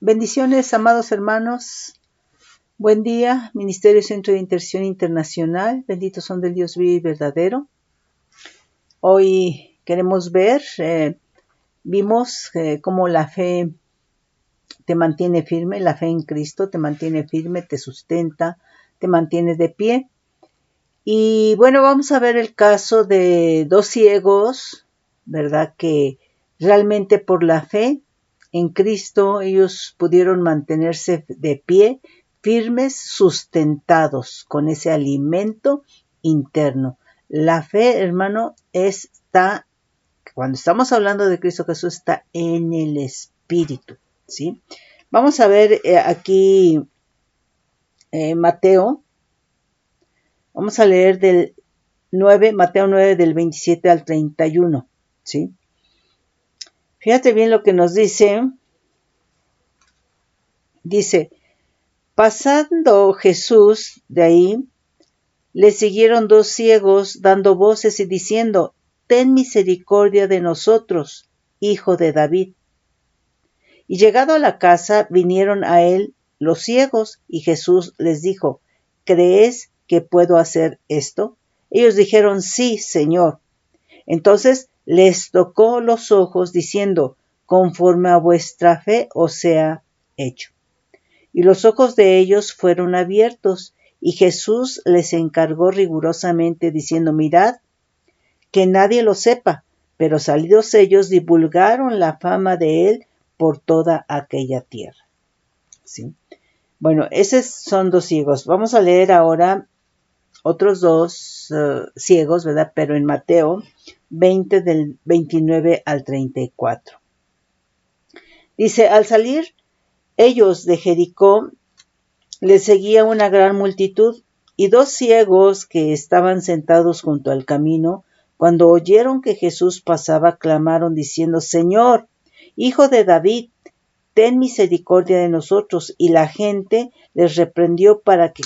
Bendiciones, amados hermanos. Buen día, Ministerio Centro de Intercesión Internacional. Benditos son del Dios vivo y verdadero. Hoy queremos ver, vimos cómo la fe te mantiene firme, la fe en Cristo te mantiene firme, te sustenta, te mantiene de pie. Y bueno, vamos a ver el caso de dos ciegos, ¿verdad? Que realmente por la fe en Cristo ellos pudieron mantenerse de pie, firmes, sustentados con ese alimento interno. La fe, hermano, cuando estamos hablando de Cristo Jesús, está en el Espíritu, ¿sí? Vamos a ver aquí Mateo. Vamos a leer Mateo 9, del 27 al 31, ¿sí? Fíjate bien lo que nos dice. Dice, pasando Jesús de ahí, le siguieron dos ciegos dando voces y diciendo, ten misericordia de nosotros, hijo de David. Y llegado a la casa, vinieron a él los ciegos, y Jesús les dijo, ¿crees que puedo hacer esto? Ellos dijeron, sí, Señor. Entonces les tocó los ojos, diciendo, conforme a vuestra fe os sea hecho. Y los ojos de ellos fueron abiertos, y Jesús les encargó rigurosamente, diciendo, mirad, que nadie lo sepa. Pero salidos ellos, divulgaron la fama de él por toda aquella tierra. ¿Sí? Bueno, esos son dos ciegos. Vamos a leer ahora otros dos ciegos, ¿verdad? Pero en Mateo 20, del 29 al 34. Dice, al salir ellos de Jericó, les seguía una gran multitud, y dos ciegos que estaban sentados junto al camino, cuando oyeron que Jesús pasaba, clamaron diciendo, Señor, Hijo de David, ten misericordia de nosotros. Y la gente les reprendió para que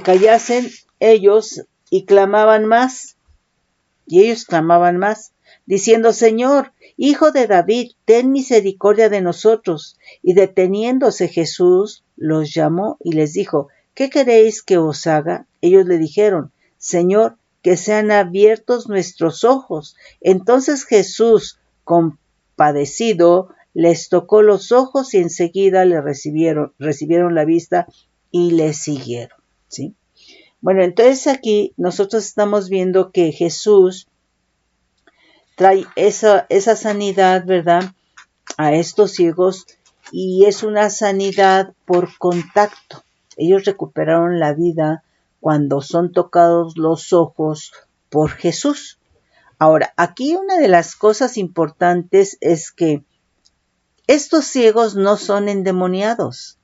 callasen ellos, y clamaban más. Y ellos clamaban más, diciendo, Señor, Hijo de David, ten misericordia de nosotros. Y deteniéndose Jesús, los llamó y les dijo, ¿qué queréis que os haga? Ellos le dijeron, Señor, que sean abiertos nuestros ojos. Entonces Jesús, compadecido, les tocó los ojos y enseguida le recibieron la vista y le siguieron, ¿sí? Bueno, entonces aquí nosotros estamos viendo que Jesús trae esa sanidad, ¿verdad?, a estos ciegos, y es una sanidad por contacto. Ellos recuperaron la vida cuando son tocados los ojos por Jesús. Ahora, aquí una de las cosas importantes es que estos ciegos no son endemoniados,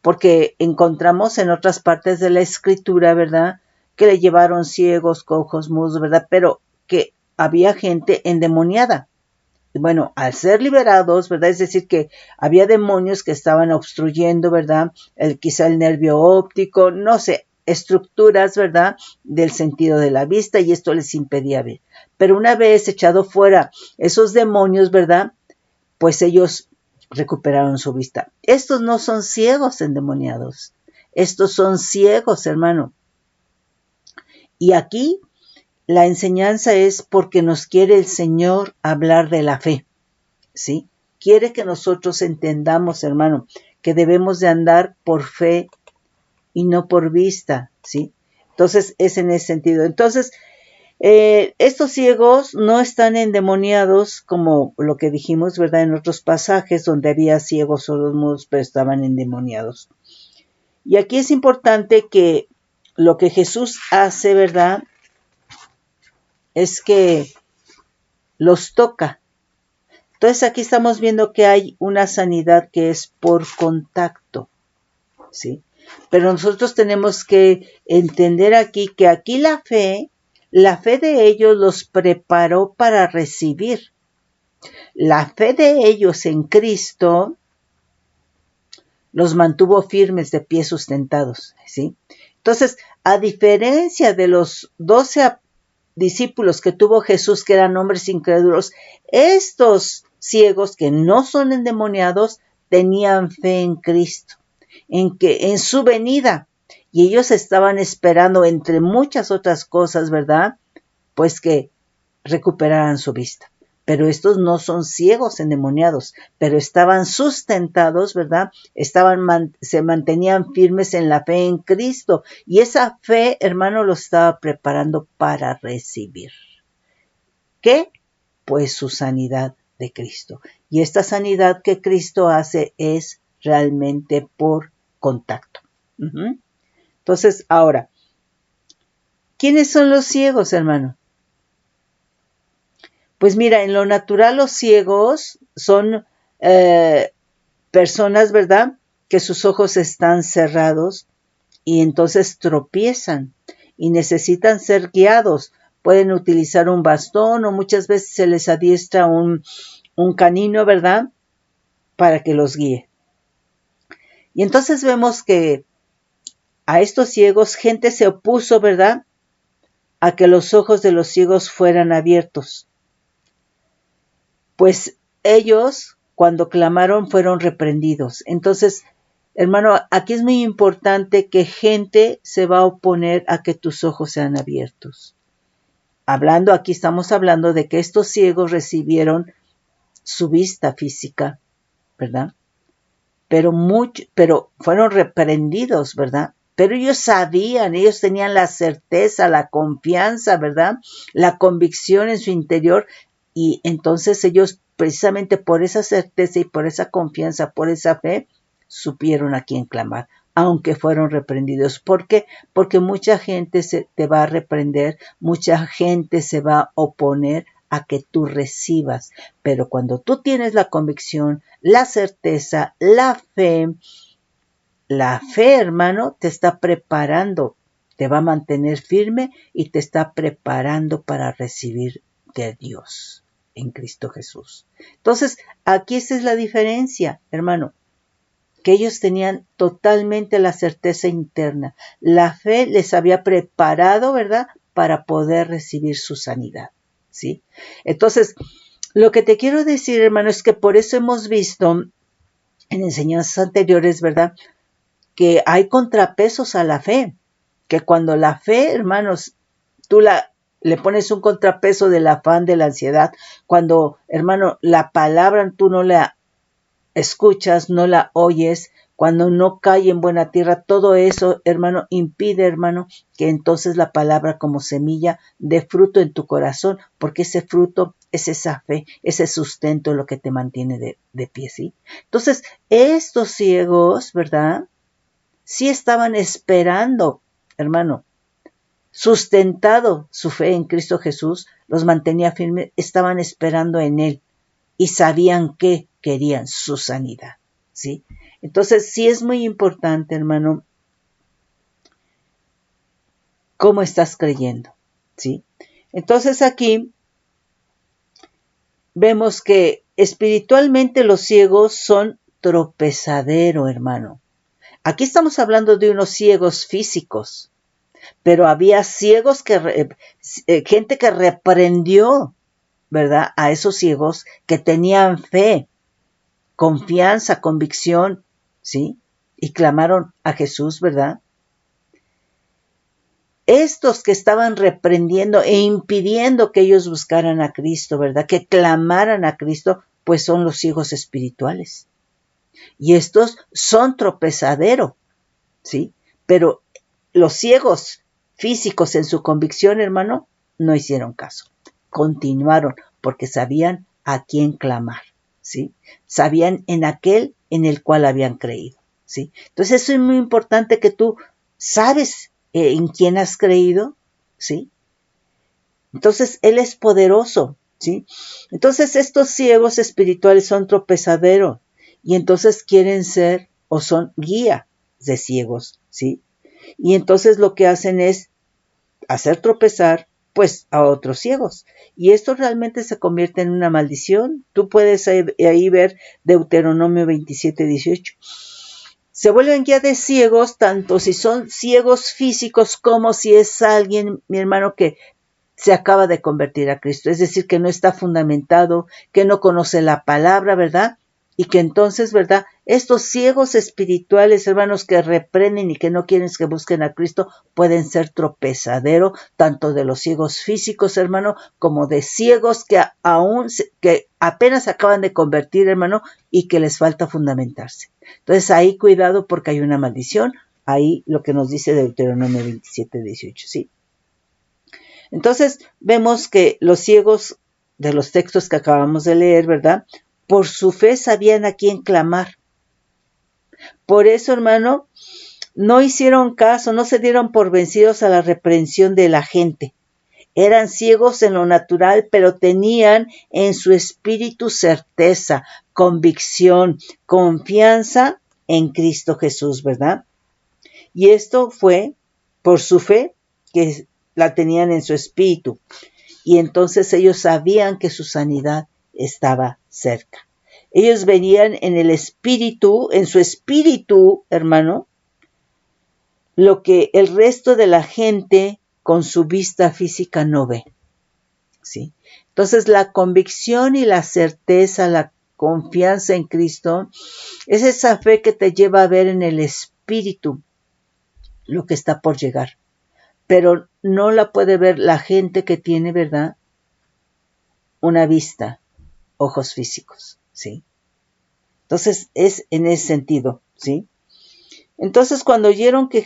porque encontramos en otras partes de la Escritura, ¿verdad?, que le llevaron ciegos, cojos, mudos, ¿verdad?, pero que había gente endemoniada. Bueno, al ser liberados, ¿verdad?, es decir, que había demonios que estaban obstruyendo, ¿verdad?, quizá el nervio óptico, no sé, estructuras, ¿verdad?, del sentido de la vista, y esto les impedía ver. Pero una vez echado fuera esos demonios, ¿verdad?, pues ellos recuperaron su vista. Estos no son ciegos endemoniados. Estos son ciegos, hermano. Y aquí la enseñanza es porque nos quiere el Señor hablar de la fe, ¿sí? Quiere que nosotros entendamos, hermano, que debemos de andar por fe y no por vista, ¿sí? Entonces, es en ese sentido. Entonces, estos ciegos no están endemoniados como lo que dijimos, ¿verdad?, en otros pasajes donde había ciegos sordos, mudos, pero estaban endemoniados. Y aquí es importante que lo que Jesús hace, ¿verdad?, es que los toca. Entonces aquí estamos viendo que hay una sanidad que es por contacto, ¿sí? Pero nosotros tenemos que entender aquí que aquí la fe de ellos los preparó para recibir. La fe de ellos en Cristo los mantuvo firmes, de pie, sustentados, ¿sí? Entonces, a diferencia de los 12 discípulos que tuvo Jesús, que eran hombres incrédulos, estos ciegos que no son endemoniados tenían fe en Cristo, en su venida. Y ellos estaban esperando, entre muchas otras cosas, ¿verdad? Pues que recuperaran su vista. Pero estos no son ciegos endemoniados, pero estaban sustentados, ¿verdad? Se mantenían firmes en la fe en Cristo. Y esa fe, hermano, los estaba preparando para recibir. ¿Qué? Pues su sanidad de Cristo. Y esta sanidad que Cristo hace es realmente por contacto. Entonces, ahora, ¿quiénes son los ciegos, hermano? Pues mira, en lo natural los ciegos son personas, ¿verdad? Que sus ojos están cerrados y entonces tropiezan y necesitan ser guiados. Pueden utilizar un bastón o muchas veces se les adiestra un canino, ¿verdad? Para que los guíe. Y entonces vemos que a estos ciegos gente se opuso, ¿verdad? A que los ojos de los ciegos fueran abiertos. Pues ellos, cuando clamaron, fueron reprendidos. Entonces, hermano, aquí es muy importante que gente se va a oponer a que tus ojos sean abiertos. Aquí estamos hablando de que estos ciegos recibieron su vista física, ¿verdad? Pero fueron reprendidos, ¿verdad? Pero ellos tenían la certeza, la confianza, ¿verdad? La convicción en su interior. Y entonces ellos, precisamente por esa certeza y por esa confianza, por esa fe, supieron a quién clamar, aunque fueron reprendidos. ¿Por qué? Porque mucha gente te va a reprender, mucha gente se va a oponer a que tú recibas. Pero cuando tú tienes la convicción, la certeza, la fe, hermano, te está preparando, te va a mantener firme y te está preparando para recibir de Dios en Cristo Jesús. Entonces, aquí esa es la diferencia, hermano, que ellos tenían totalmente la certeza interna. La fe les había preparado, ¿verdad?, para poder recibir su sanidad, ¿sí? Entonces, lo que te quiero decir, hermano, es que por eso hemos visto en enseñanzas anteriores, ¿verdad?, que hay contrapesos a la fe, que cuando la fe, hermanos, tú le pones un contrapeso del afán, de la ansiedad, cuando, hermano, la palabra tú no la escuchas, no la oyes, cuando no cae en buena tierra, todo eso, hermano, impide, hermano, que entonces la palabra como semilla dé fruto en tu corazón, porque ese fruto es esa fe, ese sustento lo que te mantiene de pie, ¿sí? Entonces, estos ciegos, ¿verdad?, sí estaban esperando, hermano, sustentado su fe en Cristo Jesús, los mantenía firmes, estaban esperando en Él y sabían que querían su sanidad, ¿sí? Entonces, sí es muy importante, hermano, cómo estás creyendo, ¿sí? Entonces aquí vemos que espiritualmente los ciegos son tropezadero, hermano. Aquí estamos hablando de unos ciegos físicos, pero había ciegos gente que reprendió, ¿verdad?, a esos ciegos que tenían fe, confianza, convicción, ¿sí? Y clamaron a Jesús, ¿verdad? Estos que estaban reprendiendo e impidiendo que ellos buscaran a Cristo, ¿verdad?, que clamaran a Cristo, pues son los ciegos espirituales. Y estos son tropezadero, ¿sí? Pero los ciegos físicos en su convicción, hermano, no hicieron caso. Continuaron porque sabían a quién clamar, ¿sí? Sabían en aquel en el cual habían creído, ¿sí? Entonces eso es muy importante, que tú sabes en quién has creído, ¿sí? Entonces Él es poderoso, ¿sí? Entonces estos ciegos espirituales son tropezadero y entonces quieren ser o son guía de ciegos, ¿sí? Y entonces lo que hacen es hacer tropezar, pues, a otros ciegos. Y esto realmente se convierte en una maldición. Tú puedes ahí ver Deuteronomio 27:18. Se vuelven guía de ciegos, tanto si son ciegos físicos como si es alguien, mi hermano, que se acaba de convertir a Cristo. Es decir, que no está fundamentado, que no conoce la palabra, ¿verdad? Y que entonces, ¿verdad? Estos ciegos espirituales, hermanos, que reprenden y que no quieren que busquen a Cristo, pueden ser tropezadero tanto de los ciegos físicos, hermano, como de ciegos que que apenas acaban de convertir, hermano, y que les falta fundamentarse. Entonces ahí cuidado porque hay una maldición. Ahí lo que nos dice Deuteronomio 27:18, ¿sí? Entonces vemos que los ciegos de los textos que acabamos de leer, ¿verdad? Por su fe sabían a quién clamar. Por eso, hermano, no hicieron caso, no se dieron por vencidos a la reprensión de la gente. Eran ciegos en lo natural, pero tenían en su espíritu certeza, convicción, confianza en Cristo Jesús, ¿verdad? Y esto fue por su fe que la tenían en su espíritu. Y entonces ellos sabían que su sanidad estaba cerca. Ellos veían en el espíritu, en su espíritu, hermano, lo que el resto de la gente con su vista física no ve. ¿Sí? Entonces la convicción y la certeza, la confianza en Cristo, es esa fe que te lleva a ver en el espíritu lo que está por llegar. Pero no la puede ver la gente que tiene, ¿verdad?, una vista, ojos físicos, ¿sí? Entonces es en ese sentido, ¿sí? Entonces cuando oyeron que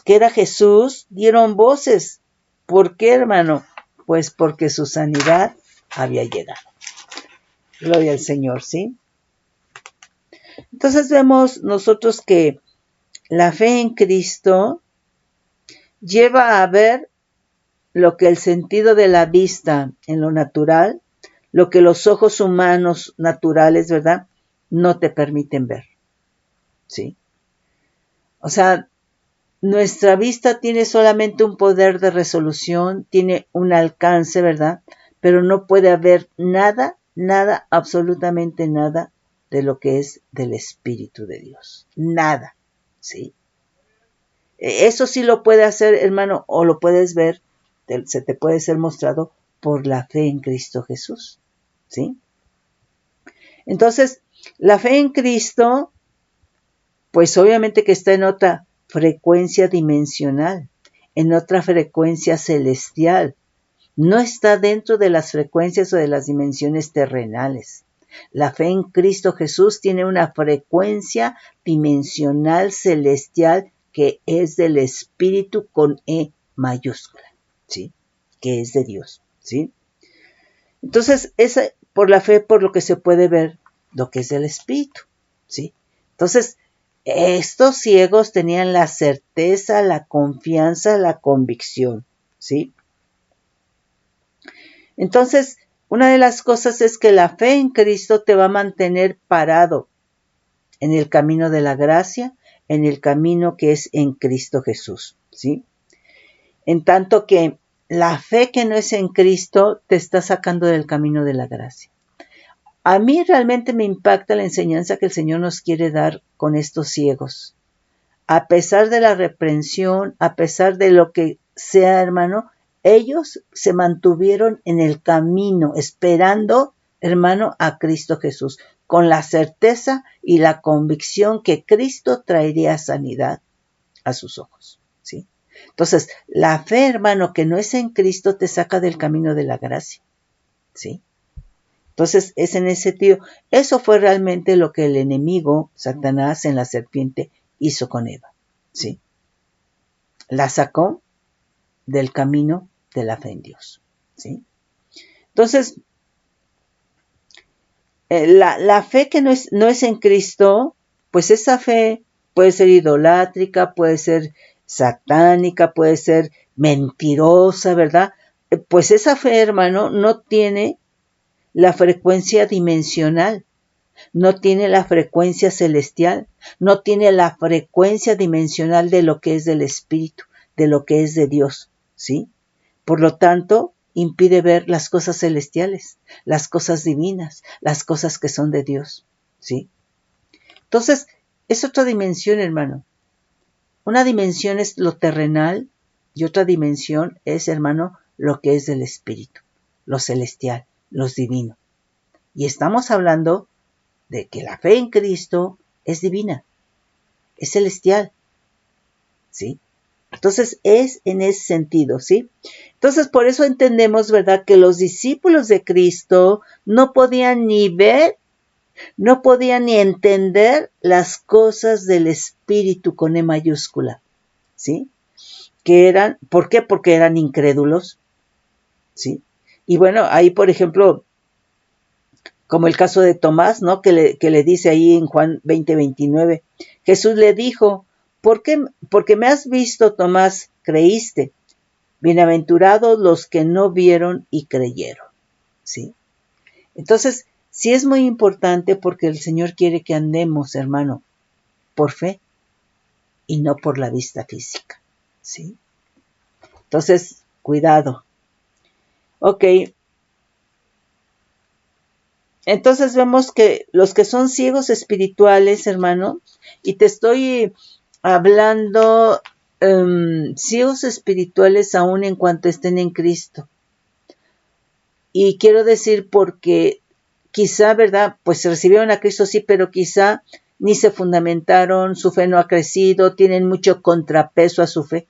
era Jesús, dieron voces. ¿Por qué, hermano? Pues porque su sanidad había llegado. Gloria al Señor, ¿sí? Entonces vemos nosotros que la fe en Cristo lleva a ver lo que el sentido de la vista en lo natural, lo que los ojos humanos naturales, ¿verdad?, no te permiten ver, ¿sí? O sea, nuestra vista tiene solamente un poder de resolución, tiene un alcance, ¿verdad?, pero no puede haber nada, absolutamente nada de lo que es del Espíritu de Dios. Nada, ¿sí? Eso sí lo puede hacer, hermano, o lo puedes ver, se te puede ser mostrado por la fe en Cristo Jesús, ¿sí? Entonces, la fe en Cristo, pues obviamente que está en otra frecuencia dimensional, en otra frecuencia celestial. No está dentro de las frecuencias o de las dimensiones terrenales. La fe en Cristo Jesús tiene una frecuencia dimensional celestial que es del Espíritu con E mayúscula, ¿sí? Que es de Dios, ¿sí? Entonces, es por la fe por lo que se puede ver lo que es del Espíritu, ¿sí? Entonces, estos ciegos tenían la certeza, la confianza, la convicción, ¿sí? Entonces, una de las cosas es que la fe en Cristo te va a mantener parado en el camino de la gracia, en el camino que es en Cristo Jesús, ¿sí? En tanto que la fe que no es en Cristo te está sacando del camino de la gracia. A mí realmente me impacta la enseñanza que el Señor nos quiere dar con estos ciegos. A pesar de la reprensión, a pesar de lo que sea, hermano, ellos se mantuvieron en el camino, esperando, hermano, a Cristo Jesús, con la certeza y la convicción que Cristo traería sanidad a sus ojos, ¿sí? Entonces, la fe, hermano, que no es en Cristo, te saca del camino de la gracia, ¿sí? Entonces, es en ese sentido. Eso fue realmente lo que el enemigo, Satanás, en la serpiente, hizo con Eva, ¿sí? La sacó del camino de la fe en Dios, ¿sí? Entonces, la fe que no es en Cristo, pues esa fe puede ser idolátrica, puede ser satánica, puede ser mentirosa, ¿verdad? Pues esa fe, hermano, no tiene la frecuencia dimensional, no tiene la frecuencia celestial, no tiene la frecuencia dimensional de lo que es del Espíritu, de lo que es de Dios, ¿sí? Por lo tanto, impide ver las cosas celestiales, las cosas divinas, las cosas que son de Dios, ¿sí? Entonces, es otra dimensión, hermano. Una dimensión es lo terrenal y otra dimensión es, hermano, lo que es del Espíritu, lo celestial, lo divino. Y estamos hablando de que la fe en Cristo es divina, es celestial, ¿sí? Entonces es en ese sentido, ¿sí? Entonces por eso entendemos, ¿verdad?, que los discípulos de Cristo no podían ni ver, no podían ni entender las cosas del Espíritu con E mayúscula, ¿sí? Que eran, ¿por qué? Porque eran incrédulos, ¿sí? Y bueno, ahí por ejemplo, como el caso de Tomás, ¿no? Que le dice ahí en Juan 20:29, Jesús le dijo, porque me has visto, Tomás, creíste. Bienaventurados los que no vieron y creyeron, ¿sí? Entonces, sí es muy importante porque el Señor quiere que andemos, hermano, por fe y no por la vista física, ¿sí? Entonces, cuidado. Ok. Entonces vemos que los que son ciegos espirituales, hermano, y te estoy hablando ciegos espirituales aún en cuanto estén en Cristo. Y quiero decir porque quizá, ¿verdad? Pues recibieron a Cristo, sí, pero quizá ni se fundamentaron, su fe no ha crecido, tienen mucho contrapeso a su fe.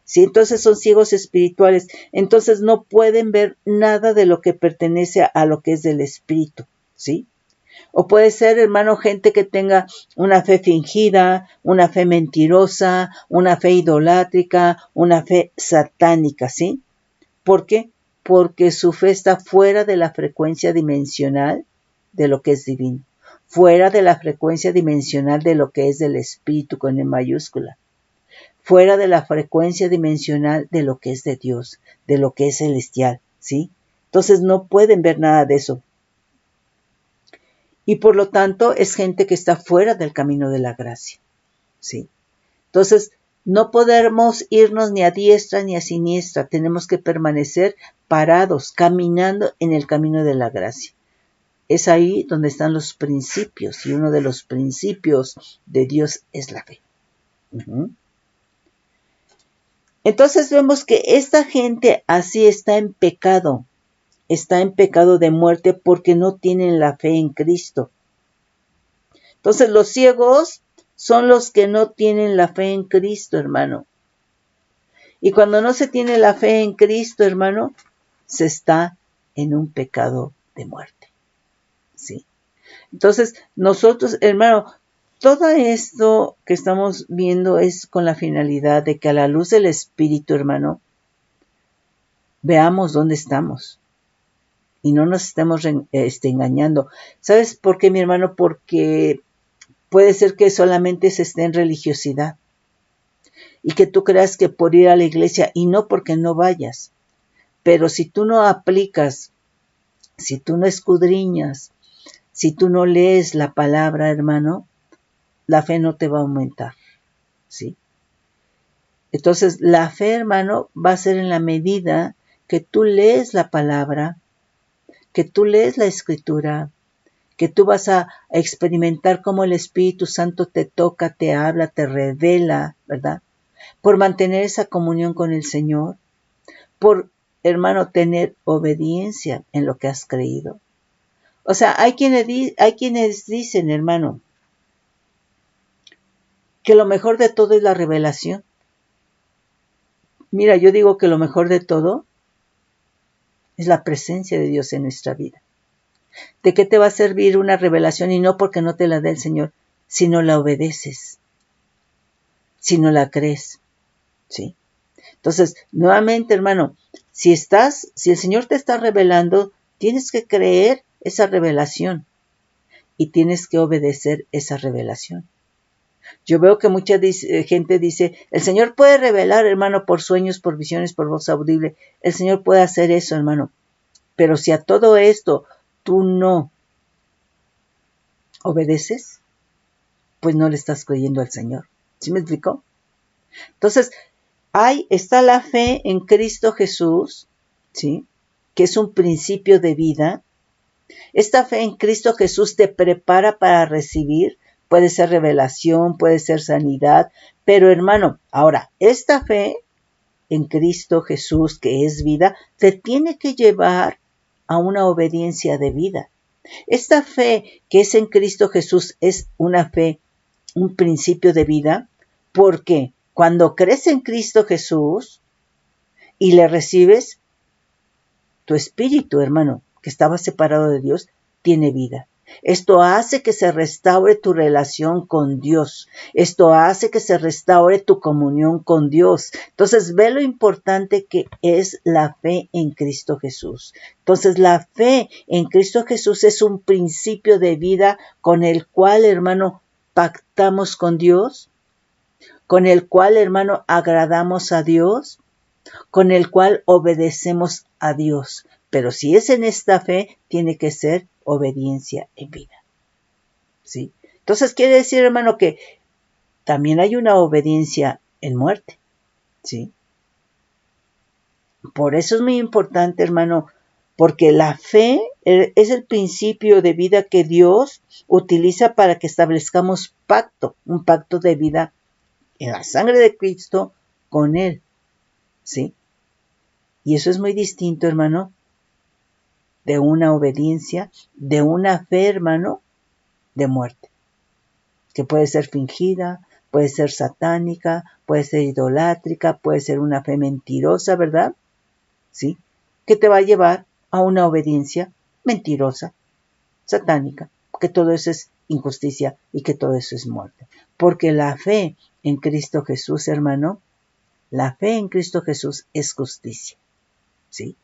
¿Sí? Entonces son ciegos espirituales. Entonces no pueden ver nada de lo que pertenece a lo que es del Espíritu, ¿sí? O puede ser, hermano, gente que tenga una fe fingida, una fe mentirosa, una fe idolátrica, una fe satánica, ¿sí? ¿Por qué? Porque su fe está fuera de la frecuencia dimensional de lo que es divino, fuera de la frecuencia dimensional de lo que es del Espíritu con E mayúscula, fuera de la frecuencia dimensional de lo que es de Dios, de lo que es celestial, ¿sí? Entonces no pueden ver nada de eso. Y por lo tanto es gente que está fuera del camino de la gracia, ¿sí? Entonces no podemos irnos ni a diestra ni a siniestra, tenemos que permanecer parados, caminando en el camino de la gracia. Es ahí donde están los principios, y uno de los principios de Dios es la fe. Entonces vemos que esta gente así está en pecado de muerte porque no tienen la fe en Cristo. Entonces los ciegos son los que no tienen la fe en Cristo, hermano. Y cuando no se tiene la fe en Cristo, hermano, se está en un pecado de muerte, ¿sí? Entonces nosotros, hermano, todo esto que estamos viendo es con la finalidad de que a la luz del Espíritu, hermano, veamos dónde estamos y no nos estemos engañando. ¿Sabes por qué, mi hermano? Porque puede ser que solamente se esté en religiosidad y que tú creas que por ir a la iglesia, y no porque no vayas, pero si tú no aplicas, si tú no escudriñas, si tú no lees la palabra, hermano, la fe no te va a aumentar, ¿sí? Entonces, la fe, hermano, va a ser en la medida que tú lees la palabra, que tú lees la escritura, que tú vas a experimentar cómo el Espíritu Santo te toca, te habla, te revela, ¿verdad? Por mantener esa comunión con el Señor, por, hermano, tener obediencia en lo que has creído. O sea, hay quienes dicen, hermano, que lo mejor de todo es la revelación. Mira, yo digo que lo mejor de todo es la presencia de Dios en nuestra vida. ¿De qué te va a servir una revelación? Y no porque no te la dé el Señor, si no la obedeces, si no la crees, ¿sí? Entonces, nuevamente, hermano, si el Señor te está revelando, tienes que creer esa revelación y tienes que obedecer esa revelación. Yo veo que mucha gente dice, el Señor puede revelar, hermano, por sueños, por visiones, por voz audible. El Señor puede hacer eso, hermano. Pero si a todo esto tú no obedeces, pues no le estás creyendo al Señor. ¿Sí me explicó? Entonces, ahí está la fe en Cristo Jesús, ¿sí? Que es un principio de vida. Esta fe en Cristo Jesús te prepara para recibir. Puede ser revelación, puede ser sanidad. Pero hermano, ahora, esta fe en Cristo Jesús, que es vida, te tiene que llevar a una obediencia de vida. Esta fe que es en Cristo Jesús es una fe, un principio de vida, porque cuando crees en Cristo Jesús y le recibes, tu espíritu, hermano, que estaba separado de Dios, tiene vida. Esto hace que se restaure tu relación con Dios. Esto hace que se restaure tu comunión con Dios. Entonces, ve lo importante que es la fe en Cristo Jesús. Entonces, la fe en Cristo Jesús es un principio de vida con el cual, hermano, pactamos con Dios, con el cual, hermano, agradamos a Dios, con el cual obedecemos a Dios. Pero si es en esta fe, tiene que ser obediencia en vida. ¿Sí? Entonces quiere decir, hermano, que también hay una obediencia en muerte. ¿Sí? Por eso es muy importante, hermano, porque la fe es el principio de vida que Dios utiliza para que establezcamos pacto, un pacto de vida en la sangre de Cristo con Él. ¿Sí? Y eso es muy distinto, hermano, de una obediencia, de una fe, hermano, de muerte, que puede ser fingida, puede ser satánica, puede ser idolátrica, puede ser una fe mentirosa, ¿verdad? ¿Sí? Que te va a llevar a una obediencia mentirosa, satánica, que todo eso es injusticia y que todo eso es muerte. Porque la fe en Cristo Jesús, hermano, la fe en Cristo Jesús es justicia. ¿Sí?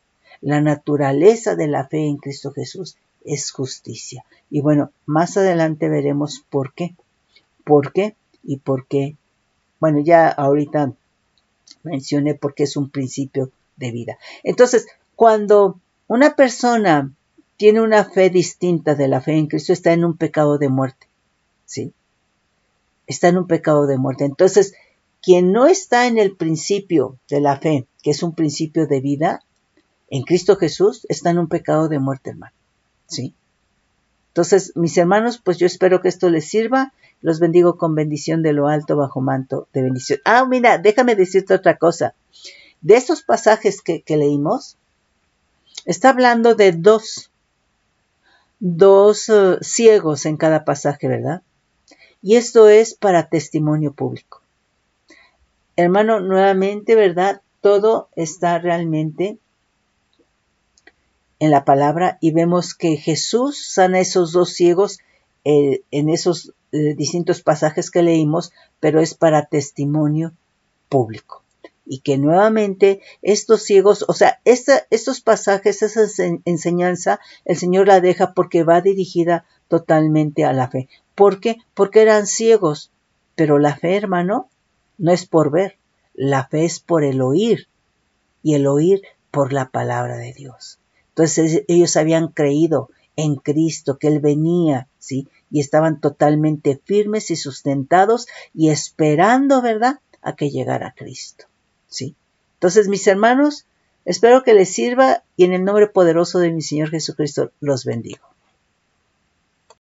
La naturaleza de la fe en Cristo Jesús es justicia. Y bueno, más adelante veremos por qué. ¿Por qué? Y por qué. Bueno, ya ahorita mencioné por qué es un principio de vida. Entonces, cuando una persona tiene una fe distinta de la fe en Cristo, está en un pecado de muerte. ¿Sí? Está en un pecado de muerte. Entonces, quien no está en el principio de la fe, que es un principio de vida, en Cristo Jesús, está en un pecado de muerte, hermano. ¿Sí? Entonces, mis hermanos, pues yo espero que esto les sirva. Los bendigo con bendición de lo alto bajo manto de bendición. Mira, déjame decirte otra cosa. De esos pasajes que leímos, está hablando de dos ciegos en cada pasaje, ¿verdad? Y esto es para testimonio público. Hermano, nuevamente, ¿verdad? Todo está realmente en la palabra y vemos que Jesús sana a esos dos ciegos en esos distintos pasajes que leímos, pero es para testimonio público. Y que nuevamente estos ciegos, o sea, estos pasajes, esa enseñanza, el Señor la deja porque va dirigida totalmente a la fe. ¿Por qué? Porque eran ciegos, pero la fe, hermano, no es por ver, la fe es por el oír, y el oír por la palabra de Dios. Entonces ellos habían creído en Cristo, que Él venía, ¿sí? Y estaban totalmente firmes y sustentados y esperando, ¿verdad?, a que llegara Cristo, ¿sí? Entonces, mis hermanos, espero que les sirva y en el nombre poderoso de mi Señor Jesucristo los bendigo.